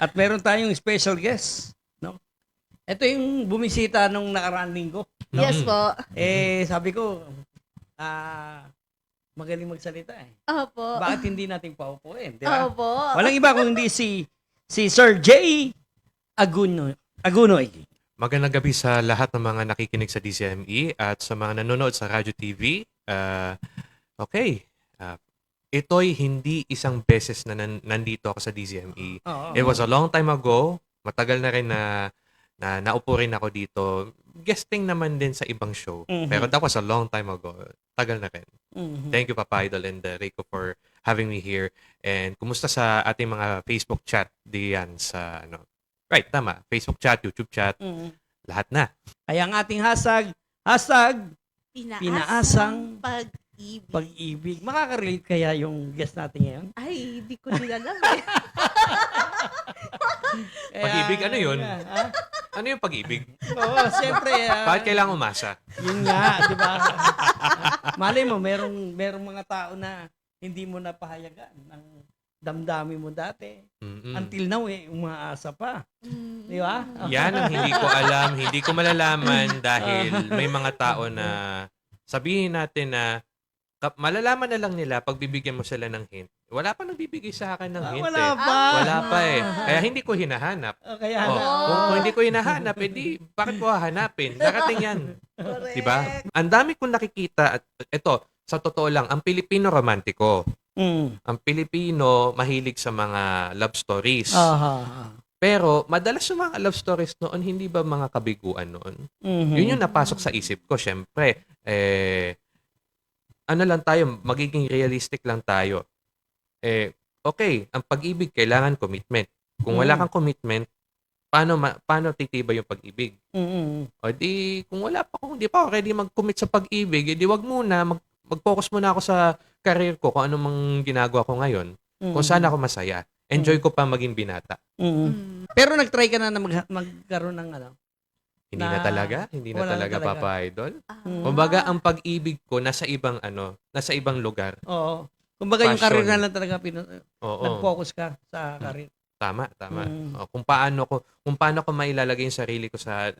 At meron tayong special guest, no? Ito yung bumisita nung nakaraang linggo. No? Yes po. Sabi ko, magaling magsalita eh. Opo. Bakit hindi natin paupuin, di ba? Opo. Walang iba kundi si Sir Jay Agunoy. Magandang gabi sa lahat ng mga nakikinig sa DCME at sa mga nanonood sa Radyo TV. Okay. Ito'y hindi isang beses na nandito ako sa DCME. It was a long time ago. Matagal na rin na naupo rin ako dito. Guesting naman din sa ibang show. Pero that was a long time ago. Tagal na rin. Thank you, Papa Idol and Rico, for having me here. And kumusta sa ating mga Facebook chat diyan sa Right, tama. Facebook chat, YouTube chat, lahat na. Kaya ang ating hashtag Pinaasang pag-ibig. pag-ibig. Makaka-relate kaya yung guest natin ngayon? Ay, hindi ko din alam eh. Pag-ibig, ano yun? Ha? Ano yung pag-ibig? Oo, siyempre. Bakit kailangan umasa? Yun nga, di ba? Malay mo, merong mga tao na hindi mo napahayagan ng damdamin mo dati. Until now, umaasa pa. Di ba? Yan ang hindi ko alam, hindi ko malalaman dahil may mga tao na sabihin natin na malalaman na lang nila pag bibigyan mo sila ng hint. Wala pa nagbibigay sa akin ng hint Wala eh. pa. Wala pa eh. Kaya hindi ko hinahanap. Kaya Kung hindi ko hinahanap, edi bakit ko hahanapin? Darating yan. Correct. Diba? Ang dami kong nakikita at ito, sa totoo lang, ang Pilipino romantiko. Ang Pilipino mahilig sa mga love stories. Pero madalas yung mga love stories noon, hindi ba mga kabiguan noon? Yun yung napasok sa isip ko. Syempre, ano lang tayo, magiging realistic lang tayo. Okay, ang pag-ibig kailangan commitment. Kung wala kang commitment, paano titibay yung pag-ibig? O di, kung di pa ako ready mag-commit sa pag-ibig, di wag muna, mag-focus muna ako sa career ko, kung ano mang ginagawa ko ngayon, kung saan ako masaya. Enjoy ko pa maging binata. Pero nag-try ka na magkaroon ng Hindi na talaga, wala na talaga. Papa Idol. Kumbaga, ang pag-ibig ko nasa ibang lugar. Oo. Kumbaga yung Passion. career na lang talaga Oo. nag-focus ka sa career. Tama. O, kung paano ko mailalagay yung sarili ko sa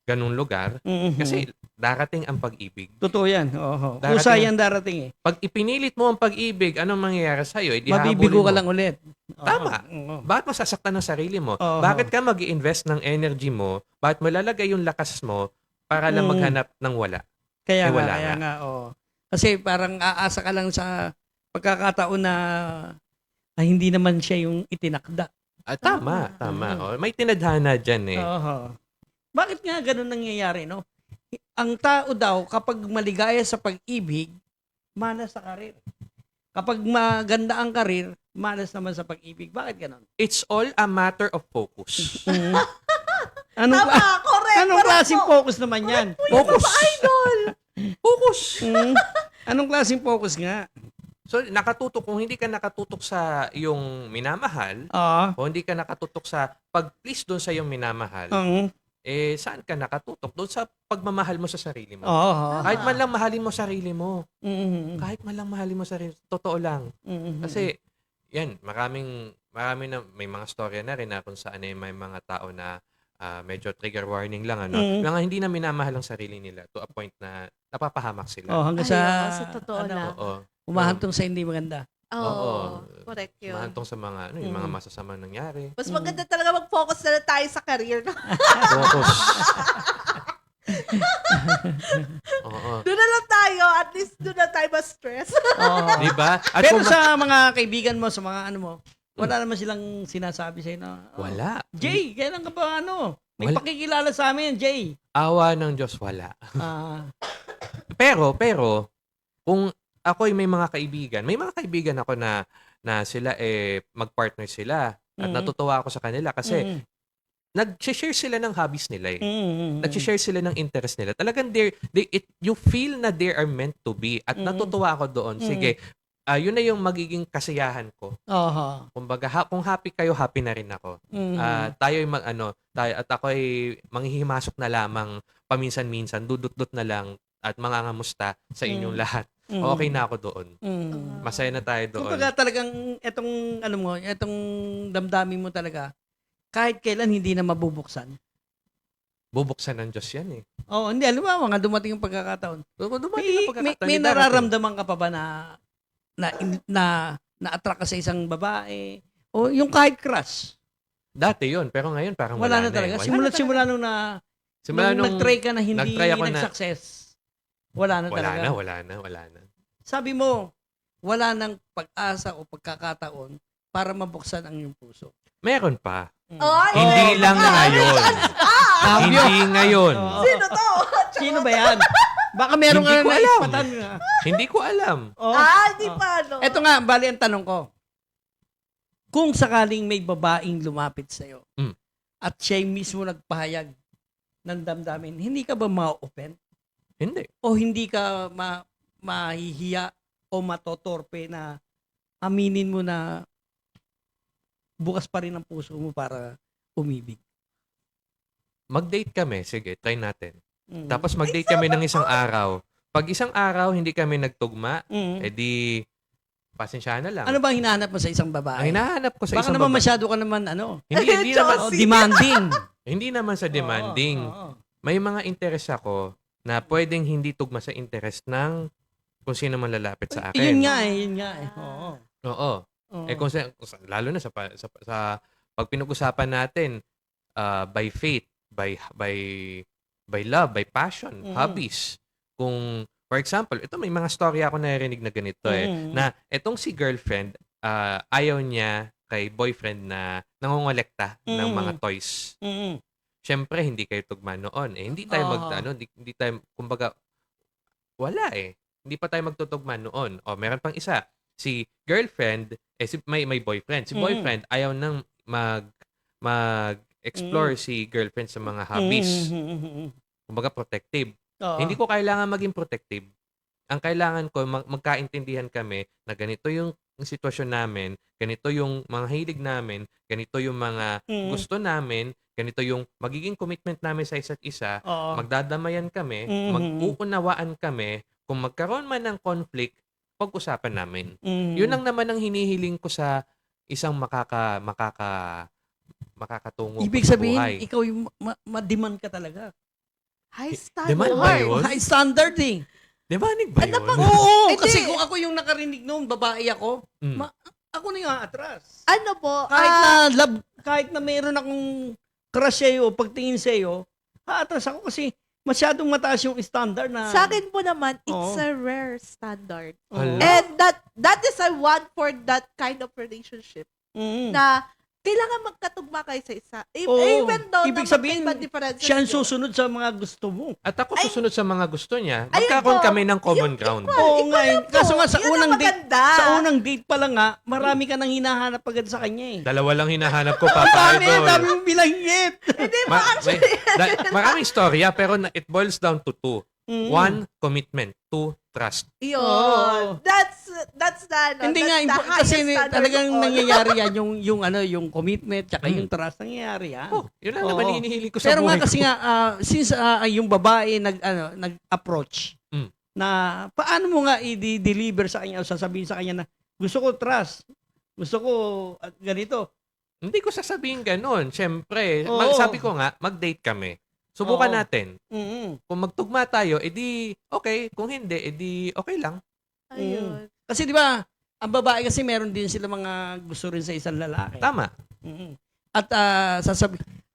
ganung lugar, kasi darating ang pag-ibig. Totoo yan. Oo. Darating- Kusa yan darating eh. Pag ipinilit mo ang pag-ibig, anong mangyayari sa'yo? Mabibigo ka lang ulit. Tama. Oo. Bakit mo sasaktan ng sarili mo? Oo. Bakit ka mag-i-invest ng energy mo? Bakit mo lalagay yung lakas mo para lang maghanap ng wala? Kaya wala nga. Oo. Kasi parang aasa ka lang sa pagkakataon na hindi naman siya yung itinakda. Tama. O, may tinadhana dyan eh. Oo. Bakit nga ganun nangyayari, no? Ang tao daw, kapag maligaya sa pag-ibig, malas sa karir. Kapag maganda ang karir, malas naman sa pag-ibig. Bakit ganun? It's all a matter of focus. Anong, Tama, correct. anong klaseng focus naman yan? Focus. Idol. Focus. Anong klaseng focus nga? So, kung hindi ka nakatutok sa iyong minamahal, Oo. o hindi ka nakatutok sa pag-please doon sa iyong minamahal, saan ka nakatutok? Doon sa pagmamahal mo sa sarili mo. Oo. Kahit man lang mahalin mo sarili mo. Mhm. Kahit man lang mahalin mo sarili. Totoo lang. Mhm. Kasi, yan, marami na, may mga storya na rin na kung saan may mga tao na medyo trigger warning lang, mga hindi na minamahal ang sarili nila to a point na napapahamak sila. Hanggang Sa totoo lang. Oo. umahantong sa hindi maganda. Oo. Correct yun. Mahantong sa mga, yung mga masasamang nangyari. Mas maganda talaga mag-focus na lang tayo sa career. No? Focus. Oo. Doon na lang tayo. At least doon na tayo ma-stress. Oo. Diba? At Pero kung sa mga kaibigan mo, sa mga ano mo, wala naman silang sinasabi sa'yo na, wala. Jay, kailan ka ba may Wala. pakikilala sa amin, Jay. Awa ng Diyos, wala. Ah, Pero, kung ako'y may mga kaibigan ako na sila mag-partner sila at natutuwa ako sa kanila kasi nag-share sila ng hobbies nila eh. Nag-share sila ng interest nila. Talagang you feel na they are meant to be at natutuwa ako doon. Sige, yun na yung magiging kasiyahan ko. Kumbaga, kung happy kayo, happy na rin ako. Tayo'y at ako'y manghihimasok na lamang paminsan-minsan, dudut-dut na lang at mangangamusta sa inyong lahat. okay na ako doon. Mm. Masaya na tayo doon. Kumbaga talagang etong damdamin mo talaga, kahit kailan hindi na mabubuksan. Bubuksan ng Diyos yan eh. Oo, hindi. Alam mo, mga dumating yung pagkakataon. Dumating na pagkakataon. May Hindi darating. nararamdaman ka pa ba na-attract ka sa isang babae? O yung kahit crush? Dati yun, pero ngayon parang Wala na eh. talaga. Wala Simula na nung Simula nag-try ka na hindi nag-try ako na- nag-success. Wala na talaga. wala na. Sabi mo, wala nang pag-asa o pagkakataon para mabuksan ang iyong puso. Meron pa. Ay, Hindi lang ngayon. Hindi ngayon. Oo. Sino to? Sino ba yan? Baka meron Hindi ka ko na alam. naispatan nga. Hindi ko alam. Oh. Di pa, no? Ito nga, bali ang tanong ko. Kung sakaling may babaeng lumapit sa'yo at siya mismo nagpahayag ng damdamin, hindi ka ba ma-open? Hindi. O hindi ka mahihiya o matotorpe na aminin mo na bukas pa rin ang puso mo para umibig? Mag-date kami. Sige, try natin. Mm. Tapos mag-date kami ng isang araw. Pag isang araw hindi kami nagtugma, edi pasensyahan na lang. Ano ba ang hinahanap mo sa isang babae? Ang hinahanap ko sa Baka isang naman babae. masyado ka naman Hindi naman. demanding. Hindi naman sa demanding. Oo. May mga interest ako na pwedeng hindi tugma sa interest ng kung sino man lalapit sa akin. Yun nga eh. Oo. Oo. Oo. Lalo na sa pag pinag-usapan natin by faith, by love, by passion, hobbies. Kung for example, ito may mga story ako narinig na ganito na etong si girlfriend ayaw niya kay boyfriend na nangongolekta ng mga toys. Siyempre, hindi kayo tugma noon. Hindi tayo hindi tayo, kumbaga, wala eh. Hindi pa tayo magtutugma noon. O, meron pang isa. Si girlfriend, may boyfriend. Si boyfriend, ayaw nang mag-explore si girlfriend sa mga hobbies. Kumbaga, protective. Oo. Hindi ko kailangan maging protective. Ang kailangan ko, magkaintindihan kami na ganito yung sitwasyon namin, ganito yung mga hilig namin, ganito yung mga gusto namin, ganito yung magiging commitment namin sa isa't isa, Oo. magdadamayan kami, mag-uunawaan kami, kung magkaroon man ng conflict, pag-usapan namin. Yun lang naman ang hinihiling ko sa isang makakatungo Ibig ko sa sabihin, buhay. ikaw yung ma-demand ka talaga. High Demand ba standard. yun? High standard eh. Demanding ba yun? Oo, Hindi. kasi kung ako yung nakarinig noon, babae ako, Mm. ako na yung atras. Ano po? Kahit na mayroon akong crush sa'yo, pagtingin sa'yo, atras ako kasi masyadong mataas yung standard na... Sa akin po naman, it's Oo. a rare standard. Oo. Hala. And that is I want for that kind of relationship. Mm. Na kailangan magkatugma kayo sa isa. Oo. Even though Ibig na sabihin, magkaiba differences Siya ang nyo. susunod sa mga gusto mo. At ako susunod sa mga gusto niya. Ayun Magkakaroon po. kami ng common ground. Oo nga eh. Kaso nga sa Yun ang unang date, maganda. sa unang date pa lang nga, marami ka nang hinahanap agad sa kanya eh. Dalawa lang hinahanap ko, Papa Dami Idol. mong bilangit. Hindi mo Maraming storya, pero it boils down to two. Mm. One, commitment. Two, trust. Yun. Oo. That's the, ano, Hindi that's nga, the kasi highest standard talagang of all. nangyayari yan, yung commitment, tsaka yung trust, nangyayari yan. Oh, yun lang Oo. naman hinihiling ko sa Pero buhay nga kasi ko. nga, since yung babae nag-approach, Mm. na paano mo nga i-deliver sa kanya, o sasabihin sa kanya na, gusto ko trust, gusto ko ganito. Hindi ko sasabihin ganun. Siyempre, Oo. sabi ko nga, mag-date kami. Subukan Oo. natin. Mm-mm. Kung magtugma tayo, edi okay. Kung hindi, edi okay lang. Ayun. Kasi di ba, ang babae kasi meron din sila mga gusto rin sa isang lalaki. Tama. Mm-mm. At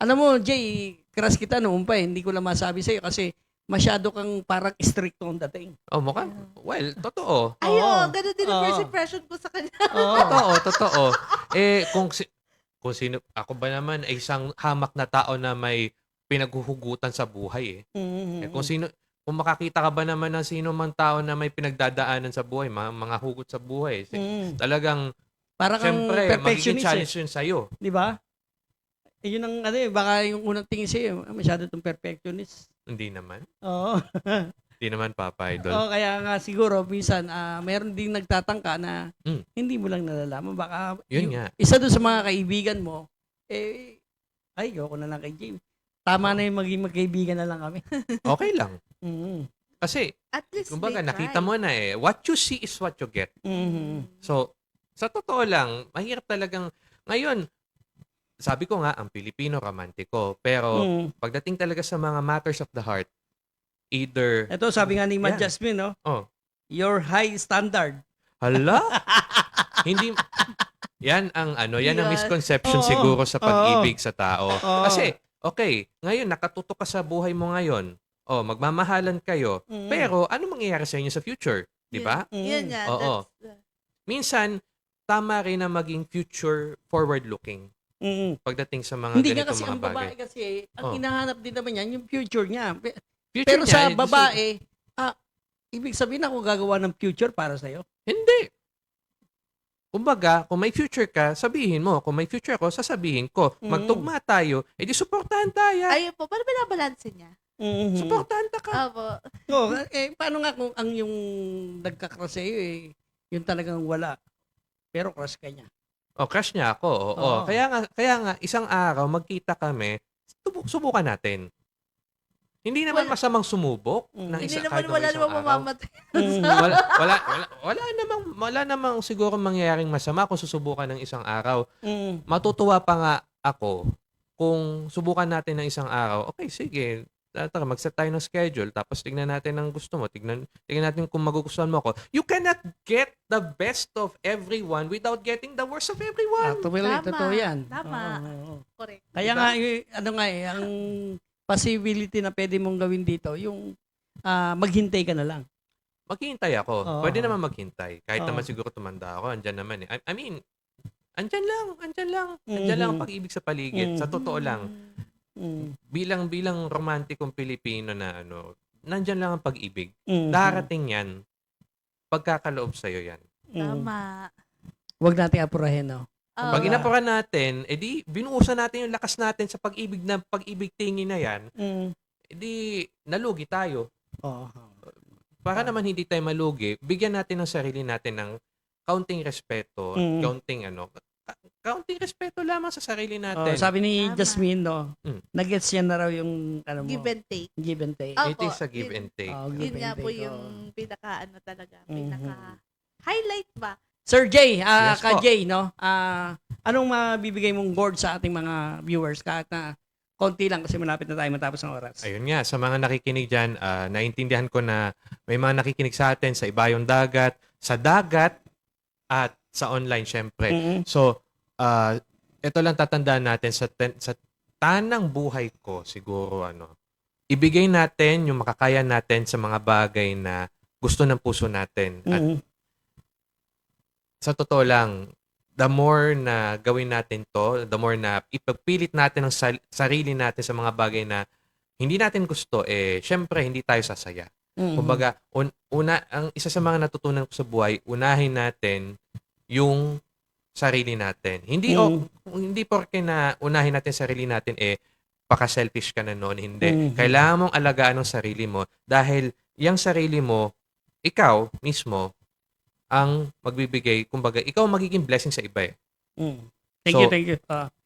alam mo, Jay, crush kita noon pa eh. Hindi ko lang masabi sa'yo kasi masyado kang parang stricto ang dating. Oh, mukhang, well, totoo. Ayun, Oo. ganun din ang Oo. first impression ko sa kanya. Totoo. Kung sino, ako ba naman ay isang hamak na tao na may pinaghuhugutan sa buhay eh. Mm-mm. Kung makakita ka ba naman ng sino mang tao na may pinagdadaanan sa buhay, mga hugot sa buhay, Mm. talagang, Para kang syempre, magiging perfectionist challenge eh. yun sa'yo. Di ba? Yun ang baka yung unang tingin sa'yo, masyado itong perfectionist. Hindi naman. Oo. Hindi naman, Papa Idol. Oo, kaya nga siguro, minsan, meron ding nagtatangka na hindi mo lang nalalaman. Baka Yun nga. isa doon sa mga kaibigan mo, ayoko na lang kay James. Tama na yung maging magkaibigan na lang kami. Okay lang. Mm. Kasi, At least kumbaga, they nakita try. mo na eh. What you see is what you get. Mhm. So, sa totoo lang, mahirap talagang, ngayon, sabi ko nga, ang Pilipino romantiko. Pero, Mm. pagdating talaga sa mga matters of the heart, either, Ito, sabi nga ni Ma'am Yan. Jasmine, no? oh, Your high standard. hala, hindi, yan ang yan ang Yes. misconception Oo. siguro sa Oo. pag-ibig sa tao. Oo. Kasi, okay, ngayon, nakatutok ka sa buhay mo ngayon. Oh, magmamahalan kayo. Mm. Pero, ano mangyayari sa inyo sa future? Di ba? Yun nga. Oo. Minsan, tama rin na maging future forward-looking Mm. pagdating sa mga Hindi nga ganitong kasi mga ang bagay. babae kasi, ang Oh. hinahanap din naman yan, yung future niya. Future Pero niya, sa gusto- babae, ibig sabihin ako gagawa ng future para sa'yo. Hindi. Kumbaga, kung may future ka, sabihin mo. Kung may future ako, sasabihin ko. Mm. Magtugma tayo, edi suportahan tayo. Ayun po. Paano binabalansin niya? Mhm. Suportahan ta ka. Opo. Oh, paano nga kung ang yung nagka-crush sa'yo yung talagang wala. Pero crush ka niya. O, crush niya ako. Oo. Oo. Kaya nga, isang araw, magkita kami, subukan natin. Hindi naman Wala- masamang sumubok Mm. ng Hindi isa, naman kahit wala isang namang araw. mamamatay. Mm. Wala namang siguro mangyayaring masama kung susubukan ng isang araw. Mm. Matutuwa pa nga ako kung subukan natin ng isang araw. Okay, sige. Tara, mag-set tayo ng schedule. Tapos tignan natin ang gusto mo. Tignan natin kung magugustuhan mo ako. You cannot get the best of everyone without getting the worst of everyone. Totoo yan. Tama. Oo. Correct. Kaya Diba? nga, ang possibility na pwede mong gawin dito, yung maghintay ka na lang. Maghihintay ako. Oo. Pwede naman maghintay. Kahit Oo. naman siguro tumanda ako. Andyan naman eh. I mean, andyan lang. Andyan lang Mhm. ang pag-ibig sa paligid. Sa totoo lang. Mm. Bilang romantikong Pilipino na nandyan lang ang pag-ibig. Mm. Darating yan. Pagkakaloob sa'yo yan. Mm. Tama. Huwag natin apurahin, no? Oo. Pag inapuran natin, edi binuusan natin yung lakas natin sa pag-ibig na pag-ibig tingin na yan, Mm. edi nalugi tayo. Oo. Para naman hindi tayo malugi, bigyan natin ng sarili natin ng kaunting respeto, Mm. kaunting respeto lamang sa sarili Oh, natin. sabi ni Tama. Jasmine, no? Mm. Nag-gets yan na raw yung mo, Give and take. give and take. Oh. It is a Opo, give yun. and take. Oh, Yun give nga and po take, yung oh. pinaka talaga. Mhm. Pinaka highlight ba? Sir Jay, Yes ka po. Jay, no? Anong mabibigay mong board sa ating mga viewers kahit na konti lang kasi malapit na tayo matapos ng oras? Ayun nga, sa mga nakikinig dyan, naintindihan ko na may mga nakikinig sa atin sa ibayong dagat, sa dagat, at sa online, syempre. Mm-mm. So, ito lang tatandaan natin sa tanang buhay ko, siguro, ibigay natin yung makakaya natin sa mga bagay na gusto ng puso natin. At Mm-mm. sa totoo lang, the more na gawin natin to, the more na ipagpilit natin ang sarili natin sa mga bagay na hindi natin gusto, syempre, hindi tayo sasaya. Mm-mm. Kumbaga, ang isa sa mga natutunan ko sa buhay, unahin natin yung sarili natin. Hindi porke na unahin natin sarili natin, paka-selfish ka na noon. Hindi. Mhm. Kailangan mong alagaan ang sarili mo dahil yung sarili mo, ikaw mismo, ang magbibigay, kumbaga, ikaw ang magiging blessing sa iba eh. Mm. Thank So, you, thank you.